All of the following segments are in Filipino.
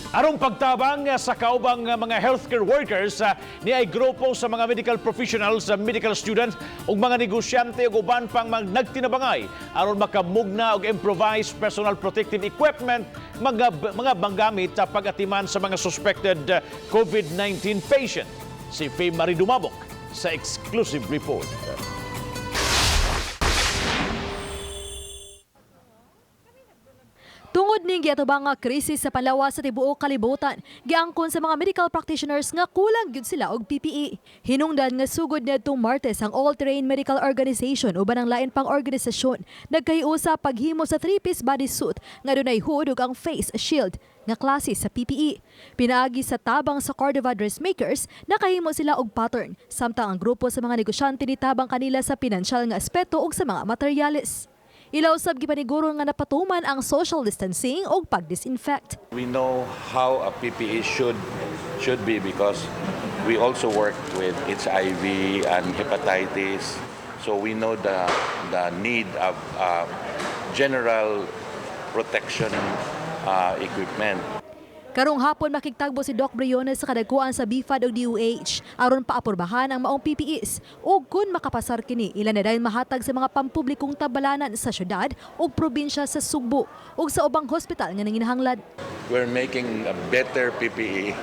Arong pagtabang sa kaubang mga healthcare workers ni ay grupo sa mga medical professionals, medical students ug mga negosyante ug uban pang nagtinabangay aron makamugna og improvised personal protective equipment mga banggamit sa pag-atiman sa mga suspected COVID-19 patient. Si Faye Marie Dumabok sa exclusive report. Tungod ning giatubang nga krisis sa panlawas sa tibuok kalibutan, giangkon sa mga medical practitioners nga kulang gyud sila og PPE. Hinungdan nga sugod niadtong Martes ang All-Terrain Medical Organization uban ang lain pang organisasyon nagkahiusa paghimo sa 3-piece bodysuit nga dunay hood ug ang face shield nga klase sa PPE. Pinaagi sa tabang sa Cordova dressmakers, nakahimo sila og pattern, samtang ang grupo sa mga negosyante ni tabang kanila sa pinansyal nga aspeto ug sa mga materyales. Ilaw sab gipaniguro nga napatuman ang social distancing o pag-disinfect. We know how a PPE should be because we also work with HIV and hepatitis. So we know the need of general protection equipment. Karong hapon makigtagbo si Doc Briones sa kadagkuan sa BIFAD o DOH aron paapurbahan ang maong PPEs ug kun makapasar kini ilan na dayon mahatag sa mga pampublikong tabalanan sa syudad ug probinsya sa Sugbo ug sa ubang hospital nga nanginahanglan. We're making a better PPE.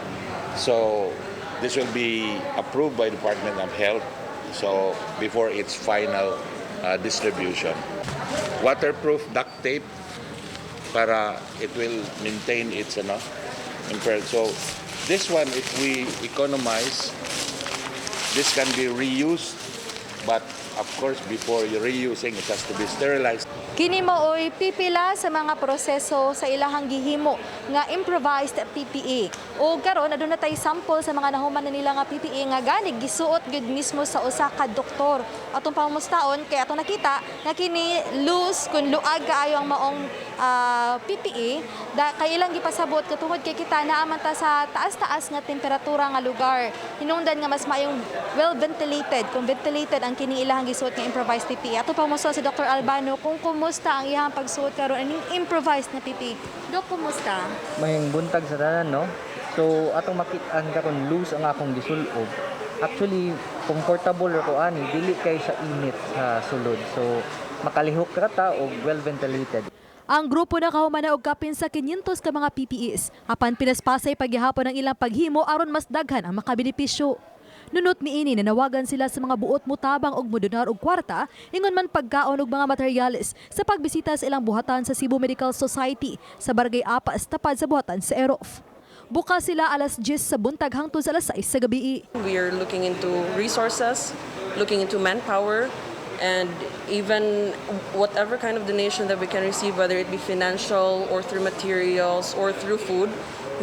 So this will be approved by Department of Health so before its final distribution. Waterproof duct tape para it will maintain its So this one, if we economize, this can be reused, but of course before you're reusing it has to be sterilized. Kini maoy pipila sa mga proseso sa ilahang gihimo nga improvised PPE. O karon aduna tay sample sa mga nahuman na nila nga PPE nga gani gisuot gud mismo sa usa ka doktor. Atong pamustaon kay atong nakita nga kini loose kun luag kaayo ang maong PPE kay ilang gipasabot katungod kay kita naaman ta sa taas-taas nga temperatura nga lugar. Hinungdan nga mas maayong well ventilated, kung ventilated ang kini ilahang gisuot nga improvised PPE. Atong pamustaon si Dr. Albano kung kumusta ang iyang pagsuot karon aning improvised na PPE. Dok, kumusta? Mayang buntag sa tanan, no? So atong makit-an karon loose ang akong gisulob. Actually comfortable ra ko ani dili kay sa init sa sulod. So makalihok ra ta og well ventilated. Ang grupo nakahuman na og kapin sa 500 ka mga PPEs. Apan pinaspasay paghihapon ang ilang paghimo aron mas daghan ang makabenepisyo. Nunot miini nanawagan sila sa mga buot mutabang og modonar og kwarta ingon man pagkaon og mga materyales sa pagbisita sa ilang buhatan sa Cebu Medical Society sa Barangay Apas tapad sa buhatan sa Erof. Bukas sila alas 10 sa buntag hangtod sa alas 6 sa gabi. We are looking into resources, looking into manpower, and even whatever kind of donation that we can receive, whether it be financial or through materials or through food,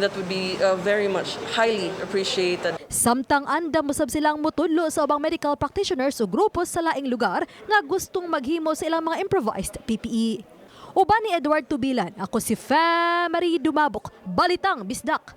that would be very much highly appreciated. Samtang andam usab silang mutudlo sa ubang medical practitioners o grupo sa laing lugar nga gustong maghimo sa ilang mga improvised PPE. Uban ni Edward Tubilan, ako si Faye Marie Dumabok, Balitang Bisdak.